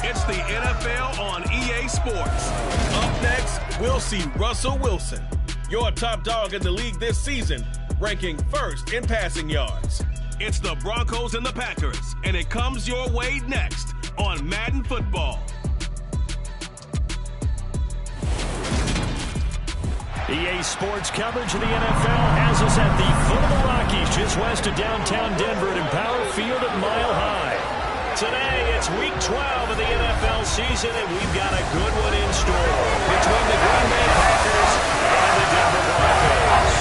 It's the NFL on EA Sports. Up next, we'll see Russell Wilson, your top dog in the league this season, ranking first in passing yards. It's the Broncos and the Packers, and it comes your way next on Madden Football. EA Sports coverage of the NFL has us at the foot of the Rockies, just west of downtown Denver at Empower Field at Mile High. Today, it's Week 12 of the NFL season, and we've got a good one in store between the Green Bay Packers and the Denver Broncos.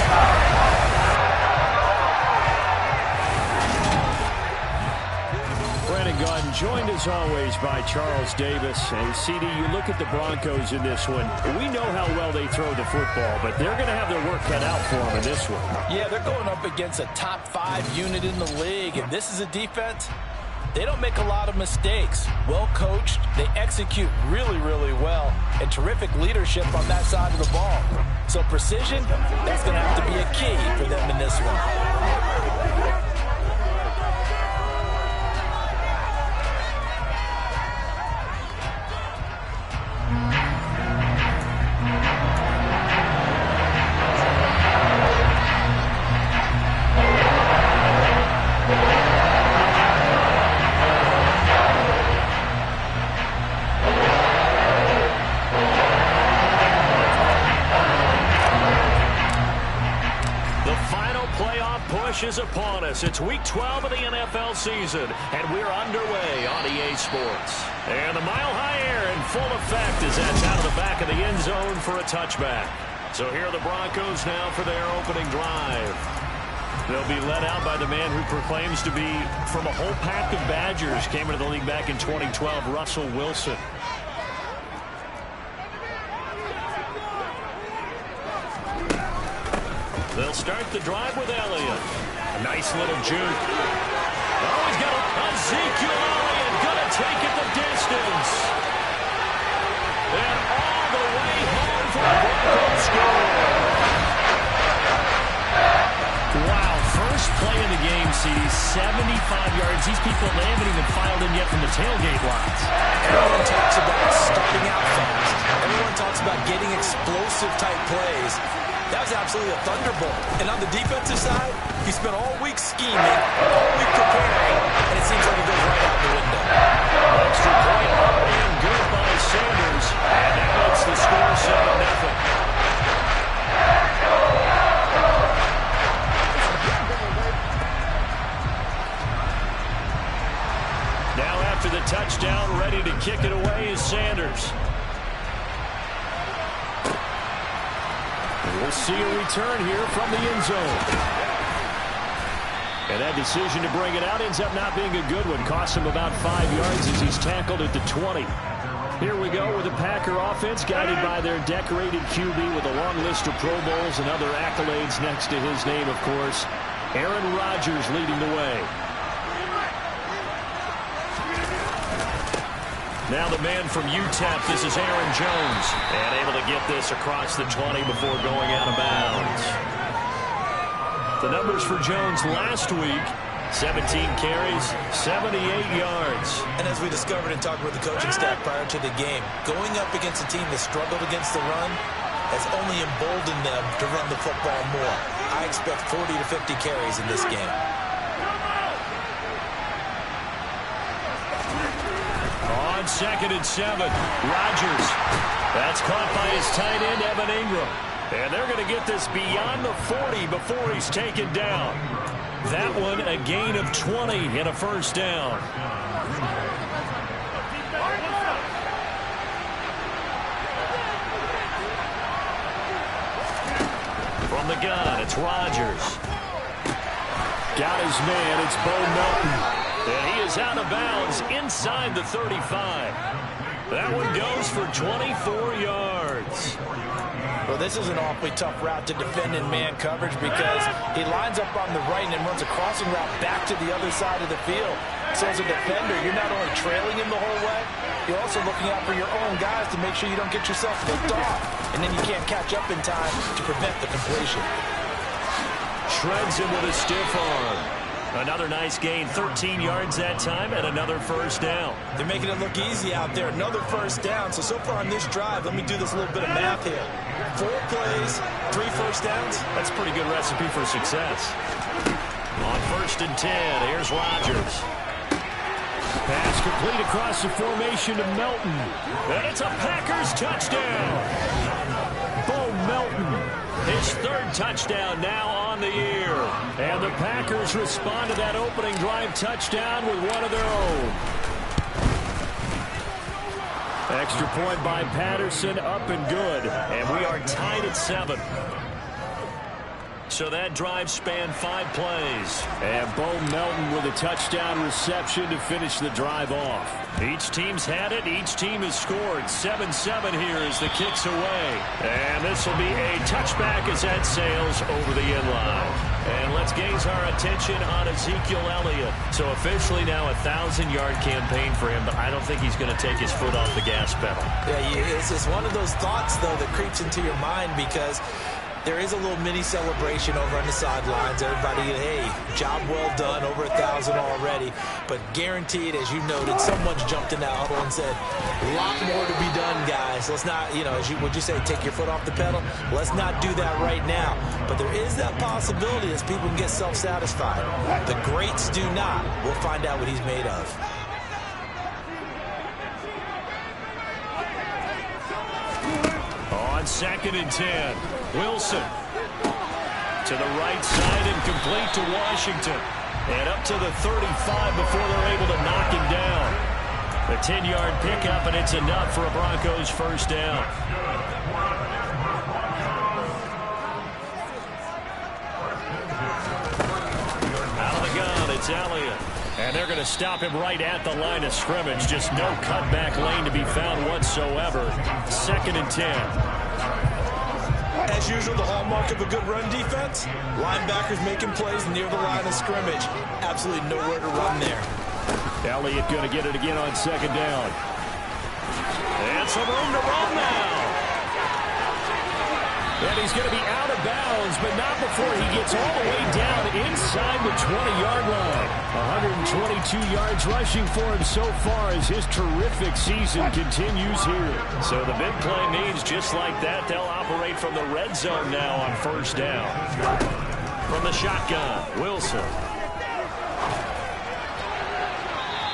Brandon Gaudin joined as always by Charles Davis. And CD, you look at the Broncos in this one. We know how well they throw the football, but they're going to have their work cut out for them in this one. Yeah, they're going up against a top 5 unit in the league, and this is a defense. They don't make a lot of mistakes. Well coached, they execute really, really well, and terrific leadership on that side of the ball. So precision, that's going to have to be a key for them in this one. Is upon us. It's Week 12 of the NFL season, and we're underway on EA Sports. And the mile-high air in full effect as that's out of the back of the end zone for a touchback. So here are the Broncos now for their opening drive. They'll be led out by the man who proclaims to be from a whole pack of Badgers, came into the league back in 2012, Russell Wilson. They'll start the drive with Elliott. A nice little juke. Oh, he's got Ezekiel Elliott gonna take it the distance. And all the way home for the Broncos score. Wow, first play of the game, CD, 75 yards. These people, they haven't even filed in yet from the tailgate lines. Everyone talks about starting out fast. Everyone talks about getting explosive type plays. That was absolutely a thunderbolt. And on the defensive side, he spent all week scheming, all week preparing, and it seems like it goes right out the window. Extra point up and good by Sanders. And that makes the score 7-0. Now after the touchdown, ready to kick it away is Sanders. We'll see a return here from the end zone. And that decision to bring it out ends up not being a good one. Costs him about 5 yards as he's tackled at the 20. Here we go with the Packer offense guided by their decorated QB with a long list of Pro Bowls and other accolades next to his name, of course. Aaron Rodgers leading the way. Now the man from UTEP, this is Aaron Jones. And able to get this across the 20 before going out of bounds. The numbers for Jones last week, 17 carries, 78 yards. And as we discovered in talking with the coaching staff prior to the game, going up against a team that struggled against the run has only emboldened them to run the football more. I expect 40 to 50 carries in this game. On 2nd and 7, Rodgers. That's caught by his tight end, Evan Ingram. And they're going to get this beyond the 40 before he's taken down. That one, a gain of 20 and a first down. From the gun, it's Rodgers. Got his man, it's Bo Melton. And he is out of bounds inside the 35. That one goes for 24 yards. Well, this is an awfully tough route to defend in man coverage because he lines up on the right and then runs a crossing route back to the other side of the field. So as a defender, you're not only trailing him the whole way, you're also looking out for your own guys to make sure you don't get yourself picked off. And then you can't catch up in time to prevent the completion. Shreds him with a stiff arm. Another nice gain, 13 yards that time, and another first down. They're making it look easy out there. Another first down. So far on this drive, let me do this little bit of math here. 4 plays, 3 first downs. That's a pretty good recipe for success. On 1st and 10, here's Rodgers. Pass complete across the formation to Melton. And it's a Packers touchdown. Bo Melton, his 3rd touchdown now on the year. And the Packers respond to that opening drive touchdown with one of their own. Extra point by Patterson, up and good. And we are tied at 7. So that drive spanned 5 plays. And Bo Melton with a touchdown reception to finish the drive off. Each team's had it. Each team has scored. 7-7 here as the kick's away. And this will be a touchback as that sails over the end line. And let's gaze our attention on Ezekiel Elliott. So officially now a 1,000-yard campaign for him, but I don't think he's going to take his foot off the gas pedal. Yeah, it's just one of those thoughts, though, that creeps into your mind because there is a little mini celebration over on the sidelines. Everybody, hey, job well done, over 1,000 already. But guaranteed, as you noted, someone's jumped in that huddle and said, a lot more to be done, guys. Let's not, would you say, take your foot off the pedal? Let's not do that right now. But there is that possibility as people can get self-satisfied. The greats do not. We'll find out what he's made of. On 2nd and 10, Wilson to the right side and complete to Washington. And up to the 35 before they're able to knock him down. A 10-yard pickup, and it's enough for a Broncos first down. Out of the gun, it's Elliott. And they're going to stop him right at the line of scrimmage. Just no cutback lane to be found whatsoever. 2nd and 10. As usual, the hallmark of a good run defense, linebackers making plays near the line of scrimmage. Absolutely nowhere to run there. Elliott going to get it again on 2nd down. And some room to run now. And he's going to be out of bounds, but not before he gets all the way down inside the 20-yard line. 122 yards rushing for him so far as his terrific season continues here. So the big play means just like that, they'll operate from the red zone now on 1st down. From the shotgun, Wilson.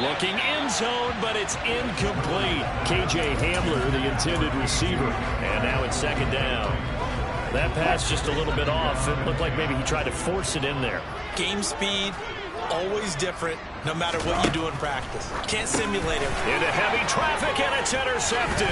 Looking end zone, but it's incomplete. KJ Hamler, the intended receiver. And now it's 2nd down. That pass just a little bit off. It looked like maybe he tried to force it in there. Game speed, always different, no matter what you do in practice. Can't simulate it. Into heavy traffic, and it's intercepted.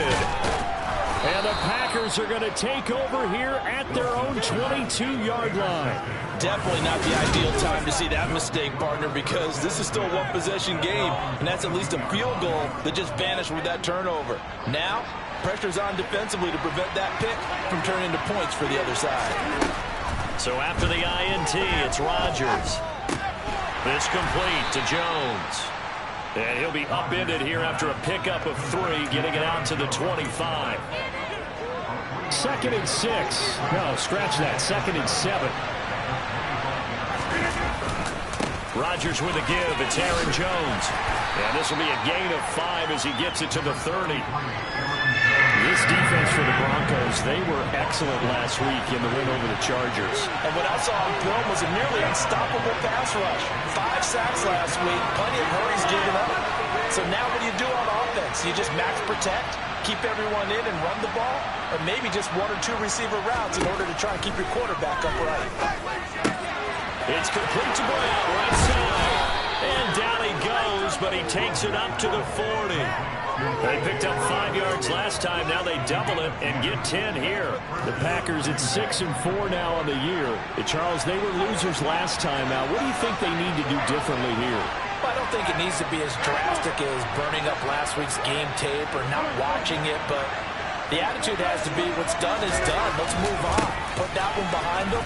And the Packers are going to take over here at their own 22-yard line. Definitely not the ideal time to see that mistake, partner, because this is still a one-possession game, and that's at least a field goal that just vanished with that turnover. Now, pressure's on defensively to prevent that pick from turning into points for the other side. So after the INT, it's Rodgers. This complete to Jones. And he'll be upended here after a pickup of 3, getting it out to the 25. 2nd and 6. No, scratch that. 2nd and 7. Rodgers with a give. It's Aaron Jones. And this will be a gain of 5 as he gets it to the 30. This defense for the Broncos, they were excellent last week in the win over the Chargers. And what I saw on film was a nearly unstoppable pass rush. 5 sacks last week, plenty of hurries given up. So now what do you do on offense? You just max protect, keep everyone in and run the ball, or maybe just 1 or 2 receiver routes in order to try and keep your quarterback upright. It's complete to Brown, right side. And down he goes, but he takes it up to the 40. They picked up 5 yards last time. Now they double it and get 10 here. The Packers at 6-4 now on the year. Charles, they were losers last time out. What do you think they need to do differently here? Well, I don't think it needs to be as drastic as burning up last week's game tape or not watching it, but the attitude has to be what's done is done. Let's move on. Put that one behind them,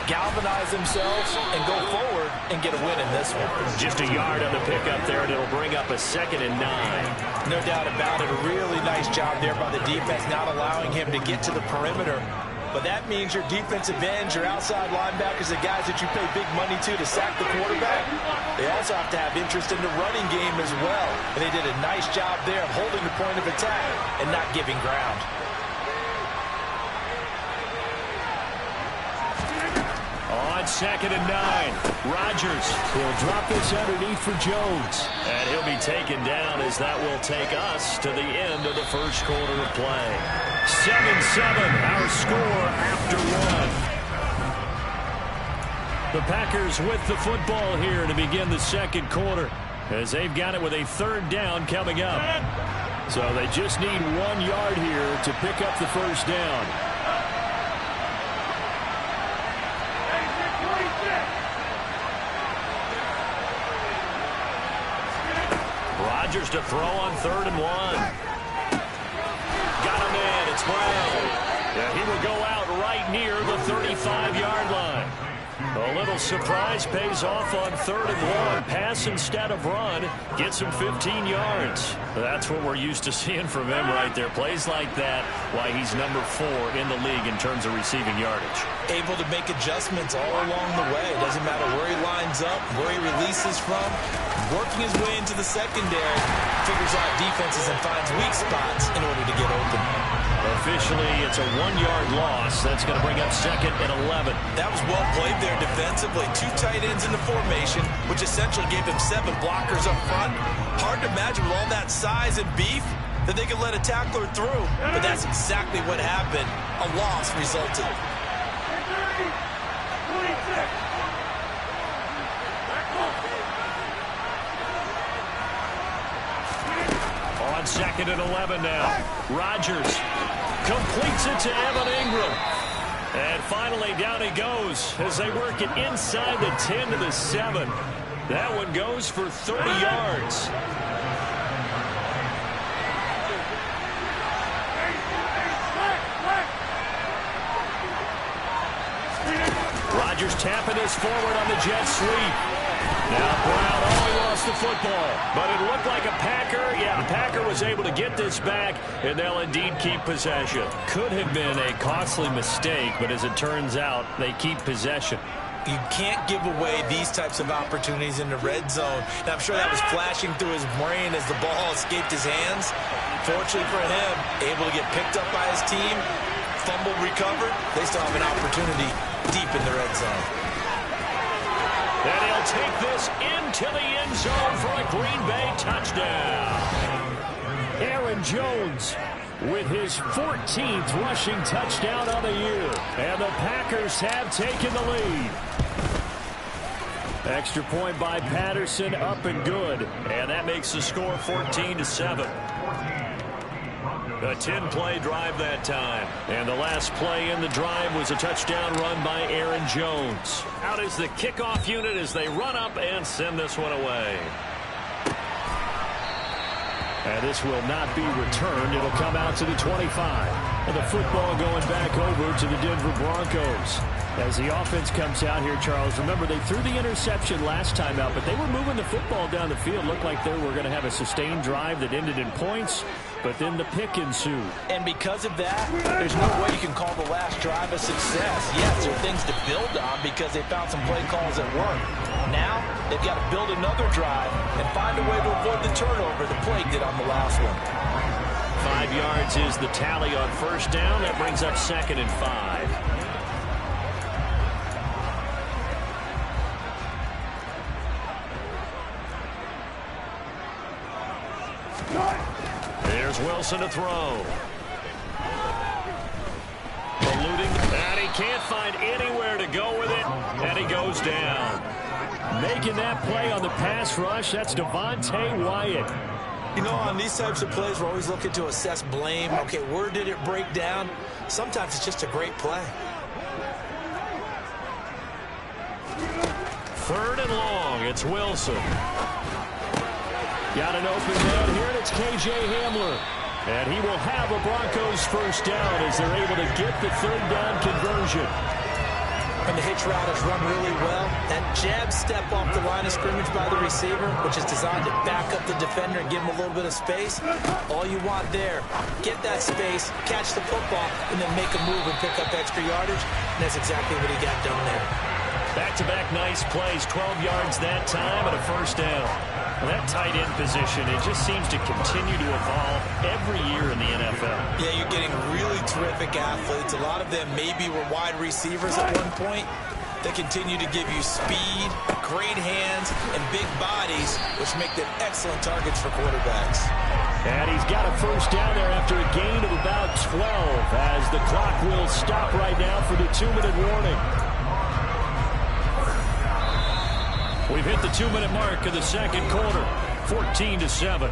galvanize themselves, and go forward and get a win in this one. Just a yard on the pickup there, and it'll bring up a 2nd and 9. No doubt about it. A really nice job there by the defense, not allowing him to get to the perimeter But that means your defensive ends, your outside linebackers, the guys that you pay big money to sack the quarterback, they also have to have interest in the running game as well. And they did a nice job there of holding the point of attack and not giving ground. On 2nd and 9, Rodgers will drop this underneath for Jones. And he'll be taken down as that will take us to the end of the first quarter of play. 7-7, our score after 1. The Packers with the football here to begin the second quarter, as they've got it with a 3rd down coming up. So they just need 1 yard here to pick up the first down. Rodgers to throw on 3rd and 1. Got him in. It's Brown. Yeah, he will go out right near the 35-yard line. A little surprise pays off on 3rd and 1. Pass instead of run. Gets him 15 yards. That's what we're used to seeing from him right there. Plays like that, why he's number 4 in the league in terms of receiving yardage. Able to make adjustments all along the way. Doesn't matter where he lines up, where he releases from. Working his way into the secondary, figures out defenses and finds weak spots in order to get open. Officially, it's a 1-yard loss. That's going to bring up 2nd and 11. That was well played there defensively. 2 tight ends in the formation, which essentially gave him 7 blockers up front. Hard to imagine with all that size and beef that they could let a tackler through. But that's exactly what happened. A loss resulted. On 2nd and 11 now. Rodgers completes it to Evan Ingram. And finally down he goes as they work it inside the 10 to the 7. That one goes for 30 yards. Rodgers tapping this forward on the jet sweep. Now Brown only lost the football, but it looked like a Packer. Yeah, the Packer was able to get this back, and they'll indeed keep possession. Could have been a costly mistake, but as it turns out, they keep possession. You can't give away these types of opportunities in the red zone. And I'm sure that was flashing through his brain as the ball escaped his hands. Fortunately for him, able to get picked up by his team, fumble recovered. They still have an opportunity deep in the red zone. And he'll take this into the end zone for a Green Bay touchdown. Aaron Jones with his 14th rushing touchdown on the year. And the Packers have taken the lead. Extra point by Patterson, up and good. And that makes the score 14-7. A 10-play drive that time. And the last play in the drive was a touchdown run by Aaron Jones. Out is the kickoff unit as they run up and send this one away. And this will not be returned. It'll come out to the 25. And the football going back over to the Denver Broncos. As the offense comes out here, Charles, remember they threw the interception last time out, but they were moving the football down the field. Looked like they were going to have a sustained drive that ended in points, but then the pick ensued. And because of that, there's no way you can call the last drive a success. Yes, there are things to build on because they found some play calls that work. Now, they've got to build another drive and find a way to avoid the turnover the Plague did on the last one. 5 yards is the tally on first down. That brings up 2nd and 5. There's Wilson to throw. Eluding, and he can't find anywhere to go with it, and he goes down. Making that play on the pass rush, that's Devontae Wyatt. You know, on these types of plays, we're always looking to assess blame. Okay, where did it break down? Sometimes it's just a great play. 3rd and long, it's Wilson. Got an open man here, and it's K.J. Hamler. And he will have a Broncos first down as they're able to get the 3rd down conversion. When the hitch route is run really well, that jab step off the line of scrimmage by the receiver, which is designed to back up the defender and give him a little bit of space, all you want there, get that space, catch the football, and then make a move and pick up extra yardage, and that's exactly what he got done there. Back-to-back nice plays, 12 yards that time and a first down. Well, that tight end position, it just seems to continue to evolve every year in the NFL. Yeah, you're getting really terrific athletes. A lot of them maybe were wide receivers at one point. They continue to give you speed, great hands, and big bodies, which make them excellent targets for quarterbacks. And he's got a first down there after a gain of about 12 as the clock will stop right now for the 2-minute warning. We've hit the 2-minute mark of the second quarter, 14-7.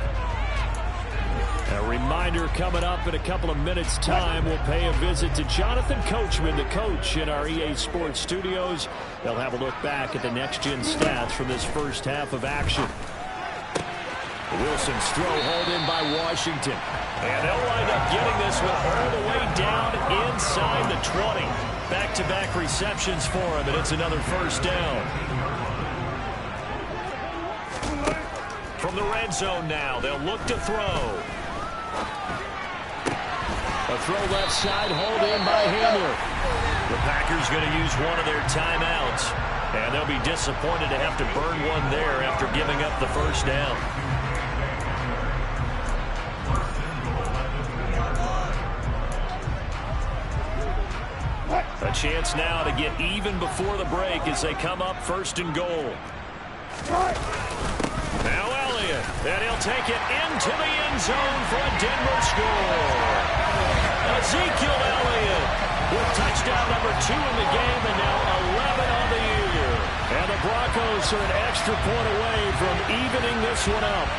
A reminder coming up in a couple of minutes' time, we'll pay a visit to Jonathan Coachman, the coach in our EA Sports studios. They'll have a look back at the next-gen stats from this first half of action. Wilson's throw hauled in by Washington. And they'll wind up getting this one all the way down inside the 20. Back-to-back receptions for him, and it's another first down. From the red zone now, they'll look to throw. A throw left side, hauled in by Hamler. The Packers going to use one of their timeouts, and they'll be disappointed to have to burn one there after giving up the first down. A chance now to get even before the break as they come up first and goal. Now Elliott, and he'll take it into the end zone for a Denver score. Ezekiel Elliott with touchdown number 2 in the game and now 11 on the year. And the Broncos are an extra point away from evening this one up.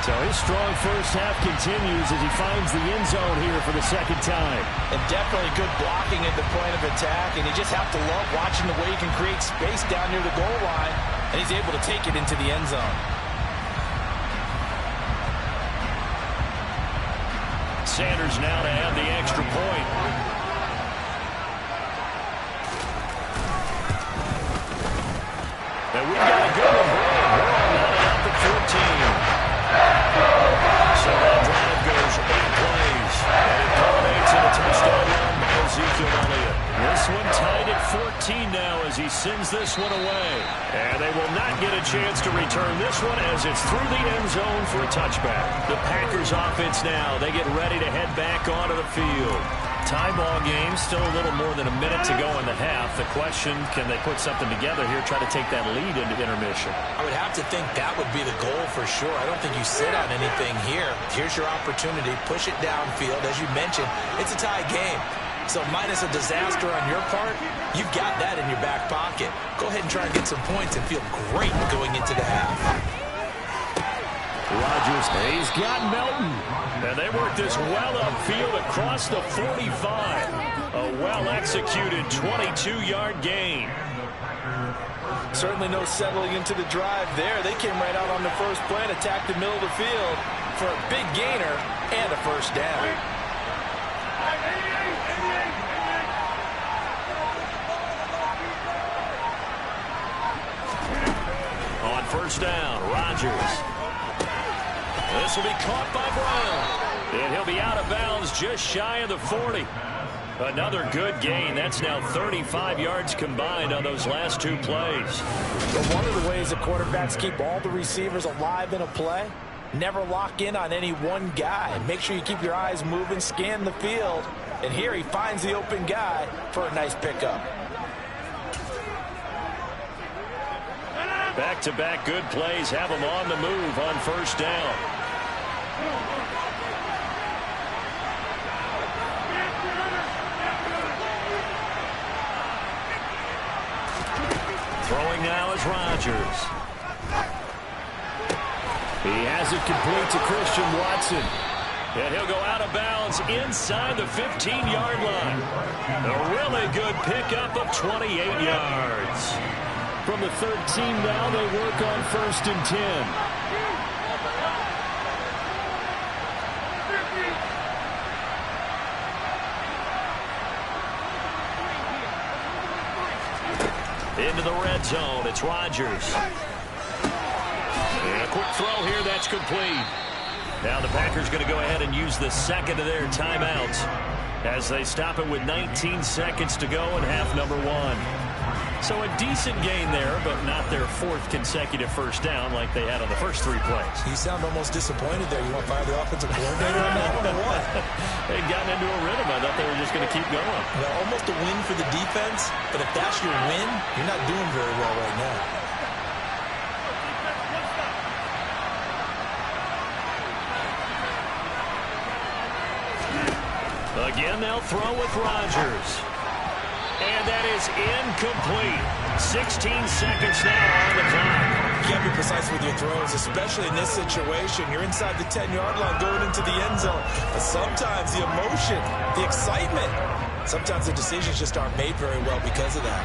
So his strong first half continues as he finds the end zone here for the second time. And definitely good blocking at the point of attack, and you just have to love watching the way he can create space down near the goal line, and he's able to take it into the end zone. Sanders now to add the extra point. And we've got a good one. We're all up at 14. So that drive goes 8 plays, and it culminates in a touchdown run by Ezekiel Elliott. This one tied at 14 now as he sends this one away. And they will not get a chance to return this one as it's through the end zone for a touchback. The Packers offense now, they get ready to head back onto the field. Tie ball game, still a little more than a minute to go in the half. The question, can they put something together here, try to take that lead into intermission? I would have to think that would be the goal for sure. I don't think you sit on anything here. Here's your opportunity. Push it downfield. As you mentioned, it's a tie game. So minus a disaster on your part, you've got that in your back pocket. Go ahead and try and get some points and feel great going into the half. Rodgers, he's got Melton. And they work this well upfield across the 45. A well-executed 22-yard gain. Certainly no settling into the drive there. They came right out on the first play and attacked the middle of the field for a big gainer and a first down. On first down, Rodgers. This will be caught by Brown. And he'll be out of bounds just shy of the 40. Another good gain. That's now 35 yards combined on those last 2 plays. But one of the ways that quarterbacks keep all the receivers alive in a play, never lock in on any one guy. Make sure you keep your eyes moving, scan the field. And here he finds the open guy for a nice pickup. Back-to-back good plays have him on the move on first down. Throwing now is Rodgers. He has it complete to Christian Watson. And he'll go out of bounds inside the 15-yard line. A really good pickup of 28 yards. From the 13 now, they work on first and 10. into the red zone. It's Rodgers. And a quick throw here. That's complete. Now the Packers going to go ahead and use the second of their timeouts as they stop it with 19 seconds to go in half number 1. So a decent gain there, but not their 4th consecutive first down like they had on the first 3 plays. You sound almost disappointed there. You want to fire the offensive coordinator on that one or what? They'd gotten into a rhythm. I thought they were just going to keep going. Well, almost a win for the defense, but if that's your win, you're not doing very well right now. Again, they'll throw with Rodgers. And that is incomplete. 16 seconds now on the clock. You can't be precise with your throws, especially in this situation. You're inside the 10-yard line going into the end zone. But sometimes the emotion, the excitement, sometimes the decisions just aren't made very well because of that.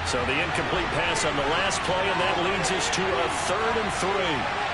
So the incomplete pass on the last play, and that leads us to a 3rd and 3.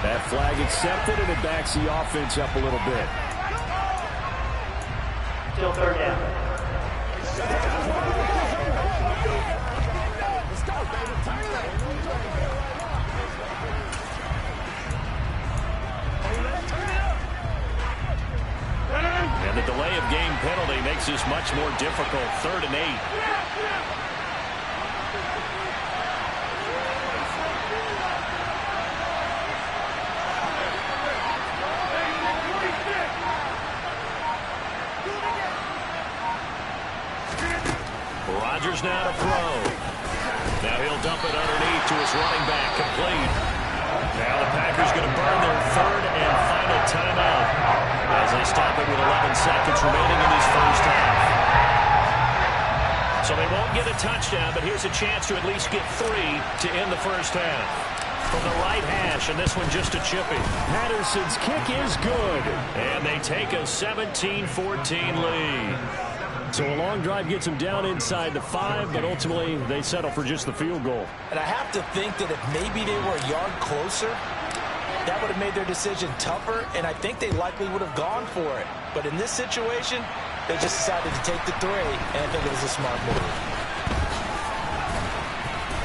That flag accepted, and it backs the offense up a little bit. Still 3rd down. Let's go, baby. Turn it. And the delay of game penalty makes this much more difficult. 3rd and 8. Rodgers now to throw. Now he'll dump it underneath to his running back, complete. Now the Packers going to burn their 3rd and final timeout as they stop it with 11 seconds remaining in this first half. So they won't get a touchdown, but here's a chance to at least get 3 to end the first half. From the right hash, and this one just a chippy. Patterson's kick is good. And they take a 17-14 lead. So a long drive gets them down inside the 5, but ultimately they settle for just the field goal. And I have to think that if maybe they were a yard closer, that would have made their decision tougher, and I think they likely would have gone for it. But in this situation, they just decided to take the 3, and I think it was a smart move.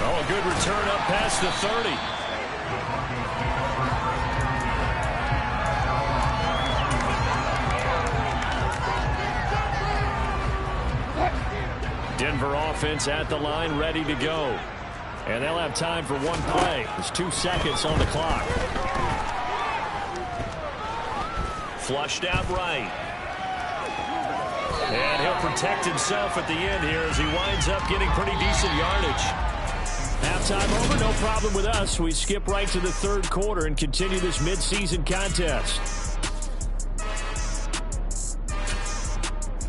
Oh, a good return up past the 30. Denver offense at the line, ready to go. And they'll have time for one play. There's 2 seconds on the clock. Flushed out right. And he'll protect himself at the end here as he winds up getting pretty decent yardage. Halftime over, no problem with us. We skip right to the 3rd quarter and continue this midseason contest.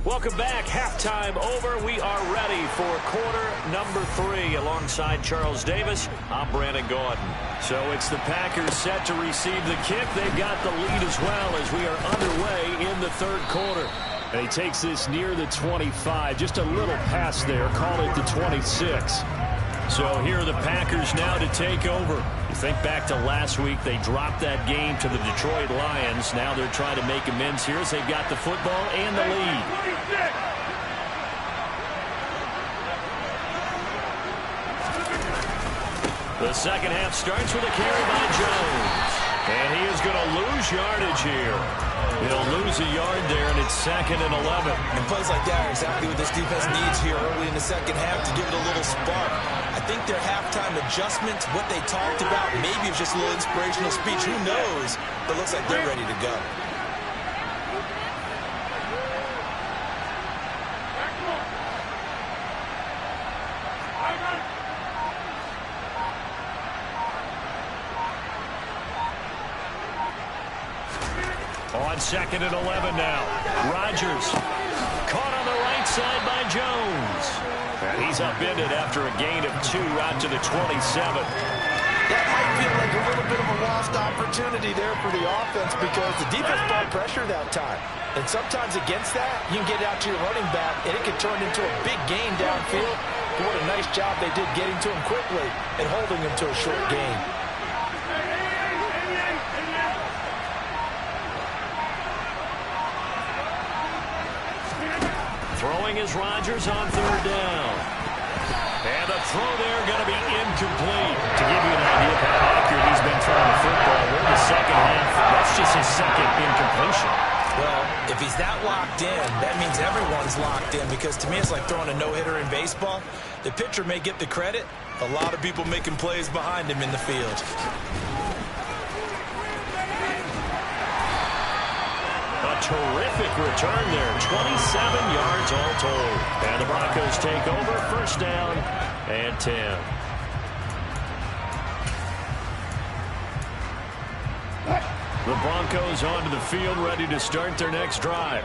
Welcome back. Halftime over. We are ready for quarter number 3 alongside Charles Davis. I'm Brandon Gordon. So it's the Packers set to receive the kick. They've got the lead as well as we are underway in the 3rd quarter. And he takes this near the 25. Just a little pass there. Call it the 26. So here are the Packers now to take over. You think back to last week, they dropped that game to the Detroit Lions. Now they're trying to make amends here as they've got the football and the lead. The second half starts with a carry by Jones. And he is going to lose yardage here. He'll lose a yard there, and it's 2nd and 11. And plays like that are exactly what this defense needs here early in the second half to give it a little spark. I think their halftime adjustments, what they talked about, maybe it's just a little inspirational speech. Who knows? But it looks like they're ready to go. On 2nd and 11 now. Rodgers. Caught on the right side by Jones. And he's upended after a gain of 2 out to the 27. That might feel like a little bit of a lost opportunity there for the offense because the defense brought pressure that time. And sometimes against that, you can get out to your running back, and it can turn into a big gain downfield. But what a nice job they did getting to him quickly and holding him to a short gain. Throwing is Rodgers on 3rd down. And the throw there going to be incomplete. To give you an idea of how accurate he's been throwing the football, we're in the second half. That's just his second incompletion. Well, if he's that locked in, that means everyone's locked in because to me it's like throwing a no-hitter in baseball. The pitcher may get the credit. A lot of people making plays behind him in the field. A terrific return there. 27 yards all told. And the Broncos take over. 1st down and 10. The Broncos onto the field, ready to start their next drive.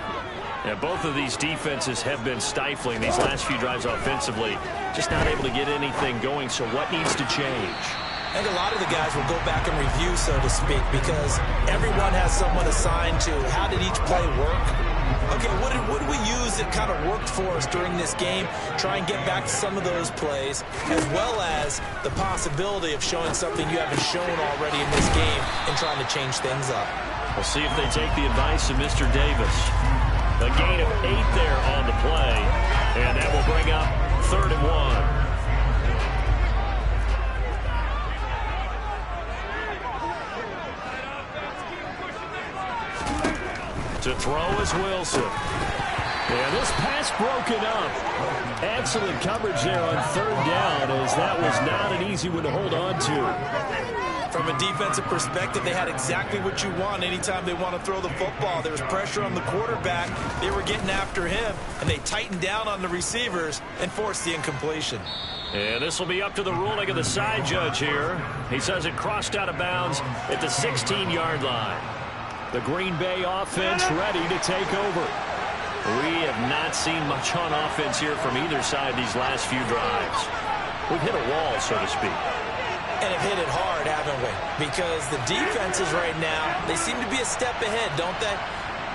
And both of these defenses have been stifling these last few drives offensively. Just not able to get anything going, so what needs to change? I think a lot of the guys will go back and review, so to speak, because everyone has someone assigned to how did each play work. Okay, what did we use that kind of worked for us during this game? Try and get back to some of those plays, as well as the possibility of showing something you haven't shown already in this game and trying to change things up. We'll see if they take the advice of Mr. Davis. A gain of 8 there on the play, and that will bring up 3rd and 1. To throw is Wilson. Yeah, this pass broken up. Excellent coverage there on 3rd down, as that was not an easy one to hold on to. From a defensive perspective, they had exactly what you want anytime they want to throw the football. There was pressure on the quarterback. They were getting after him, and they tightened down on the receivers and forced the incompletion. And this will be up to the ruling of the side judge here. He says it crossed out of bounds at the 16-yard line. The Green Bay offense ready to take over. We have not seen much on offense here from either side these last few drives. We've hit a wall, so to speak. And have hit it hard, haven't we? Because the defenses right now, they seem to be a step ahead, don't they?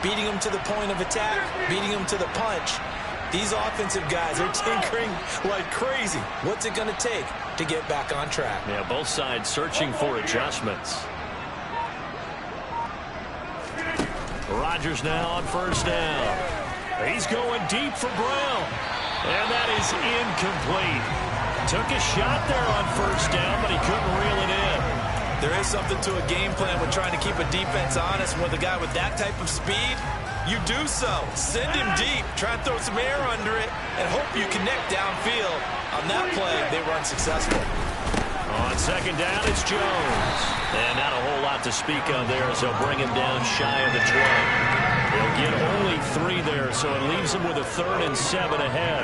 Beating them to the point of attack, beating them to the punch. These offensive guys are tinkering like crazy. What's it going to take to get back on track? Yeah, both sides searching for adjustments. Rodgers now on 1st down. He's going deep for Brown. And that is incomplete. Took a shot there on 1st down, but he couldn't reel it in. There is something to a game plan with trying to keep a defense honest. With a guy with that type of speed, you do so. Send him deep. Try and throw some air under it and hope you connect downfield. On that play, they were unsuccessful. On 2nd down, it's Jones. And not a whole lot to speak of there as they'll bring him down shy of the 20. They'll get only 3 there, so it leaves them with a 3rd and 7 ahead.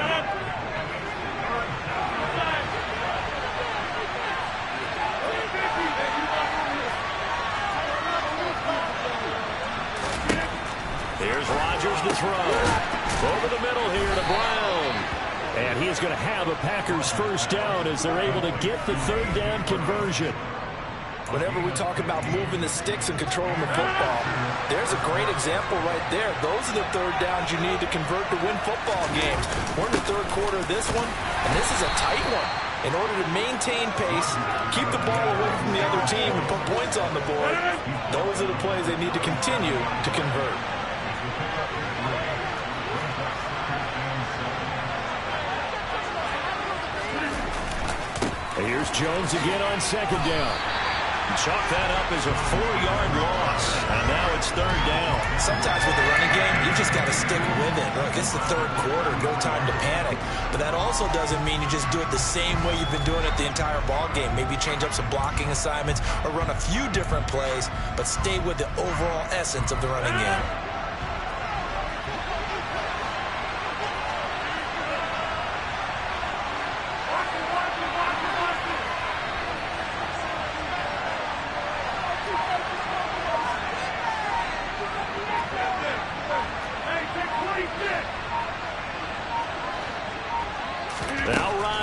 Here's Rodgers to throw. Over the middle here to Brown. And he is going to have a Packers 1st down as they're able to get the 3rd down conversion. Whenever we talk about moving the sticks and controlling the football, there's a great example right there. Those are the 3rd downs you need to convert to win football games. We're in the 3rd quarter of this one, and this is a tight one. In order to maintain pace, keep the ball away from the other team, and put points on the board, those are the plays they need to continue to convert. Here's Jones again on 2nd down. Chalk that up as a 4-yard loss. And now it's 3rd down. Sometimes with the running game, you just got to stick with it. Look, it's the 3rd quarter, no time to panic. But that also doesn't mean you just do it the same way you've been doing it the entire ball game. Maybe change up some blocking assignments or run a few different plays, but stay with the overall essence of the running game.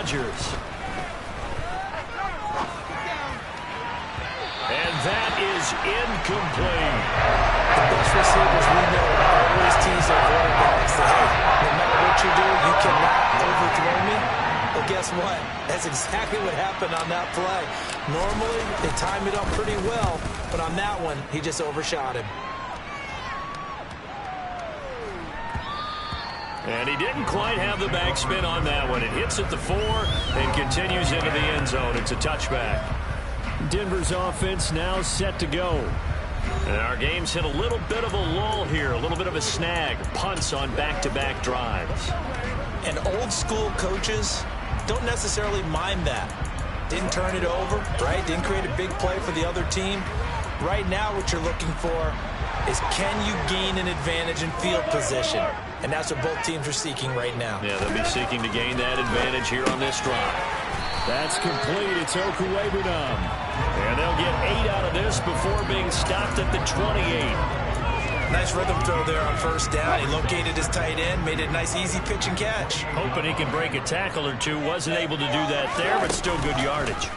Rodgers. And that is incomplete. The best receivers we know always tease their quarterbacks. Say, hey, no matter what you do, you cannot overthrow me. Well, guess what? That's exactly what happened on that play. Normally, they time it up pretty well, but on that one, he just overshot him. And he didn't quite have the backspin on that one. It hits at the 4 and continues into the end zone. It's a touchback. Denver's offense now set to go. And our game's hit a little bit of a lull here, a little bit of a snag. Punts on back-to-back drives. And old-school coaches don't necessarily mind that. Didn't turn it over, right? Didn't create a big play for the other team. Right now what you're looking for is, can you gain an advantage in field position? And that's what both teams are seeking right now. Yeah, they'll be seeking to gain that advantage here on this drive. That's complete. It's Okuwebunam. And they'll get 8 out of this before being stopped at the 28. Nice rhythm throw there on first down. He located his tight end, made it a nice easy pitch and catch. Hoping he can break a tackle or two. Wasn't able to do that there, but still good yardage.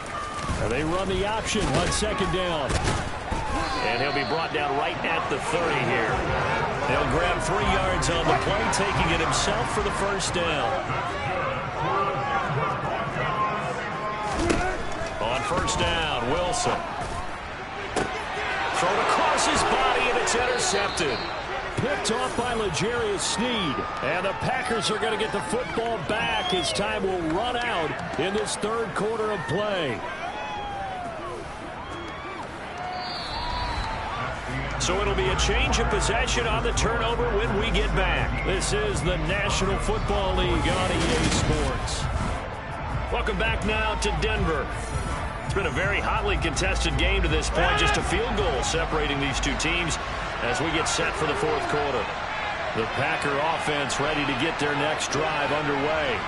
And they run the option on second down. And he'll be brought down right at the 30 here. He'll grab 3 yards on the play, taking it himself for the first down. On first down, Wilson. Thrown across his body, and it's intercepted. Picked off by L'Jarius Sneed. And the Packers are going to get the football back as time will run out in this third quarter of play. So it'll be a change of possession on the turnover when we get back. This is the National Football League on EA Sports. Welcome back now to Denver. It's been a very hotly contested game to this point. Just a field goal separating these two teams as we get set for the fourth quarter. The Packer offense ready to get their next drive underway.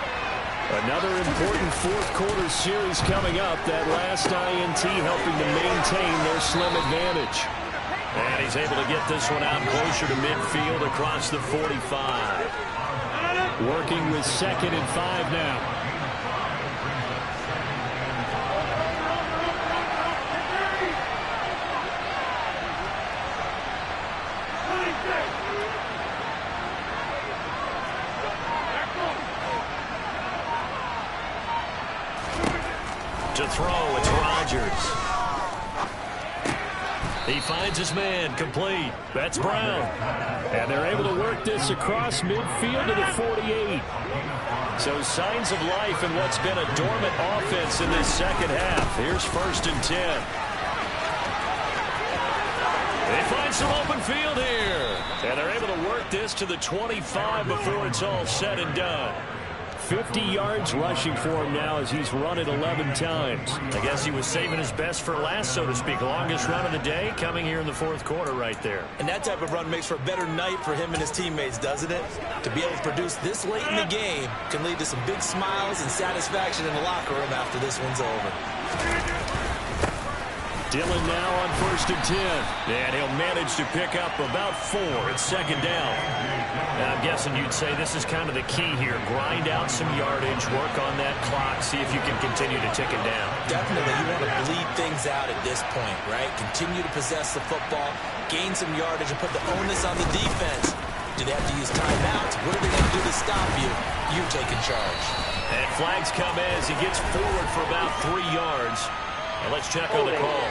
Another important fourth quarter series coming up. That last INT helping to maintain their slim advantage. And he's able to get this one out closer to midfield across the 45. Working with 2nd and 5 now. To throw, it's Rodgers. He finds his man, complete. That's Brown. And they're able to work this across midfield to the 48. So signs of life in what's been a dormant offense in this second half. Here's 1st and 10. They find some open field here. And they're able to work this to the 25 before it's all said and done. 50 yards rushing for him now as he's run it 11 times. I guess he was saving his best for last, so to speak. Longest run of the day coming here in the fourth quarter right there. And that type of run makes for a better night for him and his teammates, doesn't it? To be able to produce this late in the game can lead to some big smiles and satisfaction in the locker room after this one's over. Dillon now on 1st and 10. And he'll manage to pick up about 4 at 2nd down. And I'm guessing you'd say this is kind of the key here. Grind out some yardage, work on that clock, see if you can continue to tick it down. Definitely. You want to bleed things out at this point, right? Continue to possess the football, gain some yardage, and put the onus on the defense. Do they have to use timeouts? What are they going to do to stop you? You taking charge. And flags come in as he gets forward for about 3 yards. And let's check on the call.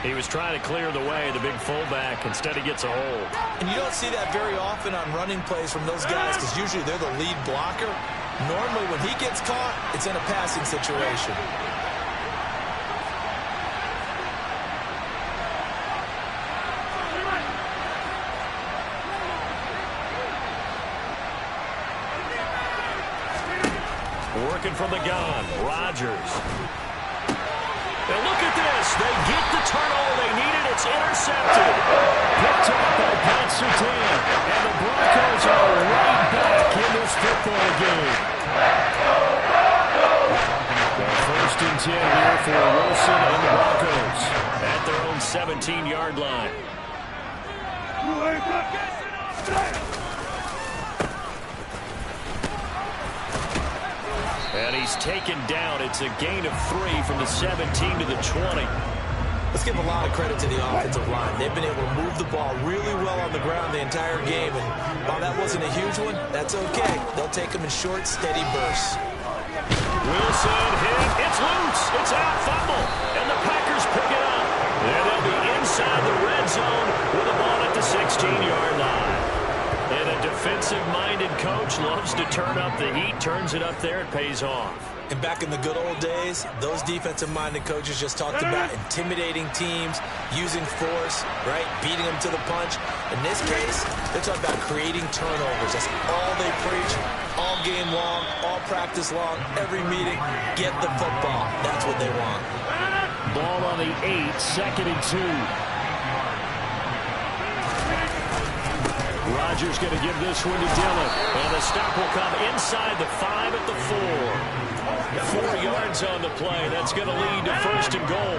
He was trying to clear the way, the big fullback. Instead, he gets a hold. And you don't see that very often on running plays from those guys because usually they're the lead blocker. Normally, when he gets caught, it's in a passing situation. Working from the gun, Rodgers. And look at this. They get the turnover they needed. It's intercepted. Picked up by Pat Surtain. And the Broncos are right back in this football game. The 1st and 10 here for Wilson and the Broncos at their own 17-yard line. And he's taken down. It's a gain of 3 from the 17 to the 20. Let's give a lot of credit to the offensive line. They've been able to move the ball really well on the ground the entire game. And while that wasn't a huge one, that's okay. They'll take them in short, steady bursts. Wilson hit. It's loose. It's out. Fumble. And the Packers pick it up. And they'll be inside the red zone with the ball at the 16-yard line. And a defensive-minded coach loves to turn up the heat, turns it up there, it pays off. And back in the good old days, those defensive-minded coaches just talked about intimidating teams, using force, right, beating them to the punch. In this case, they're talking about creating turnovers. That's all they preach, all game long, all practice long, every meeting. Get the football. That's what they want. Ball on the 8, 2nd and 2. Rodgers going to give this one to Dillon. And the stop will come inside the 5 at the 4. 4 yards on the play. That's going to lead to 1st and goal.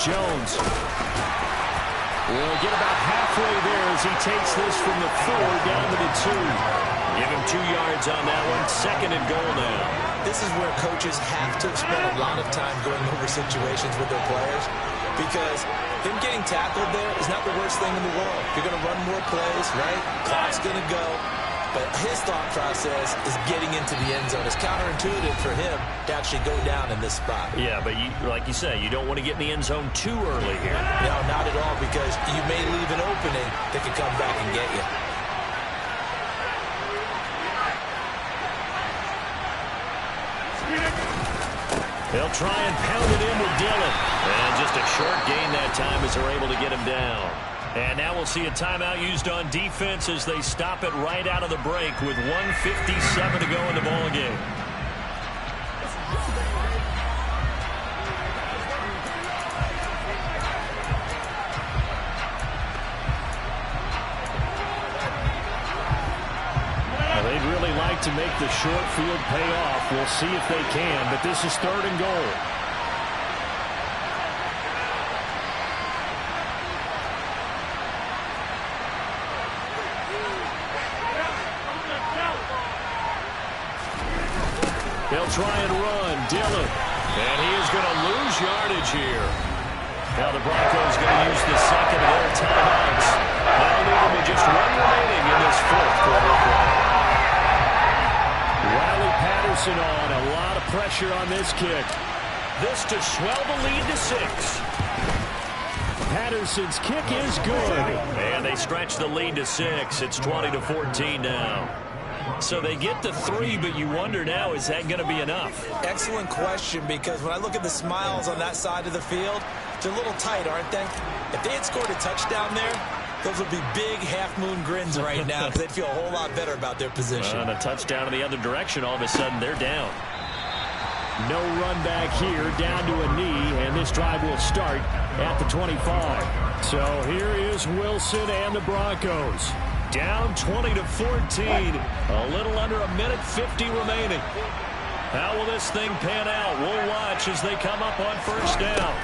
Jones will get about halfway there as he takes this from the 4 down to the 2. Give him 2 yards on that one. 2nd and goal now. This is where coaches have to spend a lot of time going over situations with their players, because them getting tackled there is not the worst thing in the world. You're going to run more plays, right? Clock's going to go. But his thought process is getting into the end zone. It's counterintuitive for him to actually go down in this spot. Yeah, but like you say, you don't want to get in the end zone too early here. No, not at all, because you may leave an opening that could come back and get you. They'll try and pound it in with Dillon. And just a short gain that time as they're able to get him down. And now we'll see a timeout used on defense as they stop it right out of the break with 1:57 to go in the ball game. Well, they'd really like to make the short field pay off. We'll see if they can, but this is 3rd and goal. They'll try and run. Dillon. And he is going to lose yardage here. Now the Broncos going to use the second of their timeouts. They'll leave them with just 1 remaining in this 4th quarter play. Riley Patterson on. A lot of pressure on this kick. This to swell the lead to 6. Patterson's kick is good. And they stretch the lead to 6. It's 20-14 now. So they get to 3, but you wonder now, is that going to be enough? Excellent question, because when I look at the smiles on that side of the field, they're a little tight, aren't they? If they had scored a touchdown there, those would be big half-moon grins right now, because they'd feel a whole lot better about their position. On a touchdown in the other direction, all of a sudden they're down. No run back here, down to a knee, and this drive will start at the 25. So here is Wilson and the Broncos. Down 20-14. A little under a minute 50 remaining. How will this thing pan out? We'll watch as they come up on 1st down.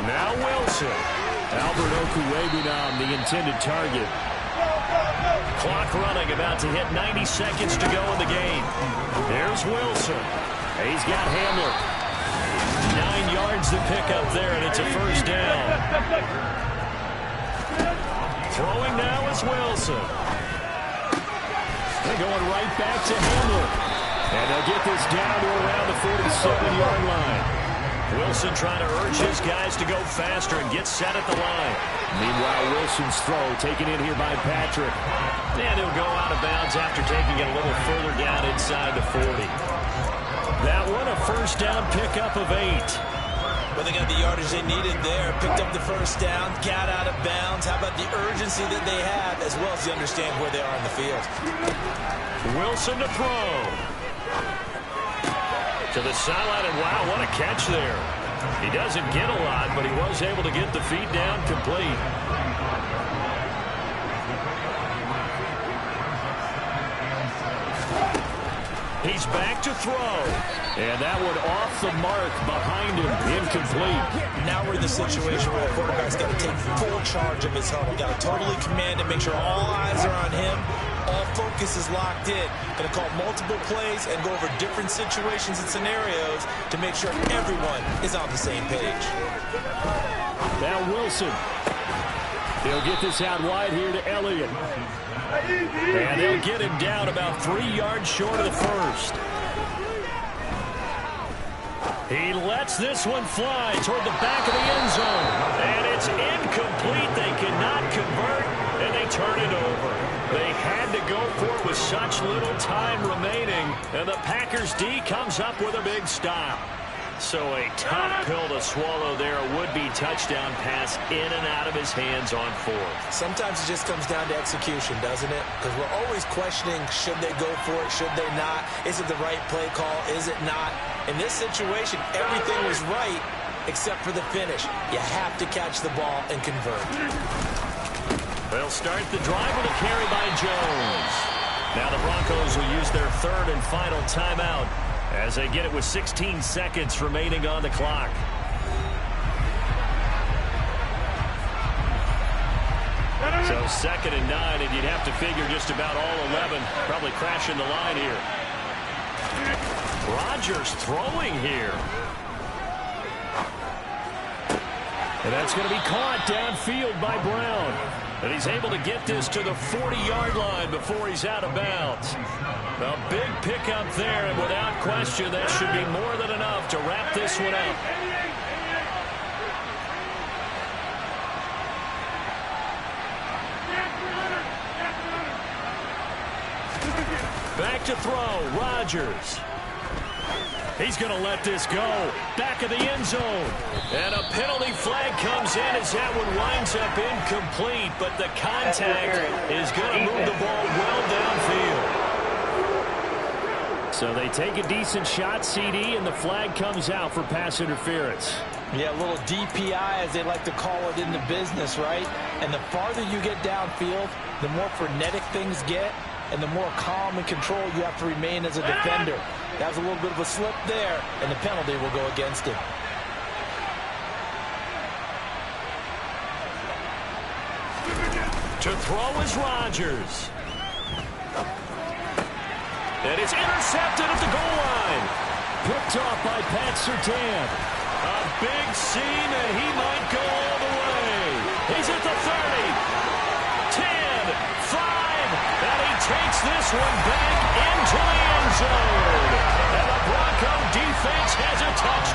Now Wilson. Albert Okwuegbunam, the intended target. Clock running, about to hit 90 seconds to go in the game. There's Wilson. He's got Hamler. 9 yards to pick up there, and it's a 1st down. Throwing now is Wilson. They're going right back to Hamler. And they'll get this down to around the 47-yard line. Wilson trying to urge his guys to go faster and get set at the line. Meanwhile, Wilson's throw taken in here by Patrick. And he'll go out of bounds after taking it a little further down inside the 40. That one, a 1st down pickup of 8. But they got the yardage they needed there. Picked up the 1st down, got out of bounds. How about the urgency that they have, as well as they understand where they are in the field. Wilson to throw. To the sideline, and wow, what a catch there. He doesn't get a lot, but he was able to get the feet down complete. He's back to throw. And that one off the mark behind him. Incomplete. Now we're in the situation where the quarterback's got to take full charge of his huddle. Got to totally command it, make sure all eyes are on him. All focus is locked in. Going to call multiple plays and go over different situations and scenarios to make sure everyone is on the same page. Now Wilson. He'll get this out wide here to Elliott. And they'll get him down about 3 yards short of the first. He lets this one fly toward the back of the end zone. And it's incomplete. They cannot convert, and they turn it over. They had to go for it with such little time remaining. And the Packers D comes up with a big stop. So a tough pill to swallow there. A would-be touchdown pass in and out of his hands on fourth. Sometimes it just comes down to execution, doesn't it? Because we're always questioning, should they go for it, should they not? Is it the right play call, is it not? In this situation, everything was right except for the finish. You have to catch the ball and convert. They'll start the drive with a carry by Jones. Now the Broncos will use their third and final timeout as they get it with 16 seconds remaining on the clock. So 2nd and 9, and you'd have to figure just about all 11 probably crashing the line here. Rodgers throwing here. And that's going to be caught downfield by Brown. And he's able to get this to the 40-yard line before he's out of bounds. A big pickup there, and without question, that should be more than enough to wrap this one up. Back to throw, Rodgers. He's going to let this go. Back of the end zone. And a penalty flag comes in as that one winds up incomplete. But the contact is going to move the ball well downfield. So they take a decent shot, CD, and the flag comes out for pass interference. Yeah, a little DPI, as they like to call it in the business, right? And the farther you get downfield, the more frenetic things get, and the more calm and control you have to remain as a defender. That was a little bit of a slip there, and the penalty will go against him. To throw is Rodgers. And it's intercepted at the goal line. Picked off by Pat Surtain. A big seam, and he might go all the way. He's at the 30. 10, 5, and he takes this one back into the end zone. And the Bronco defense has a touchdown.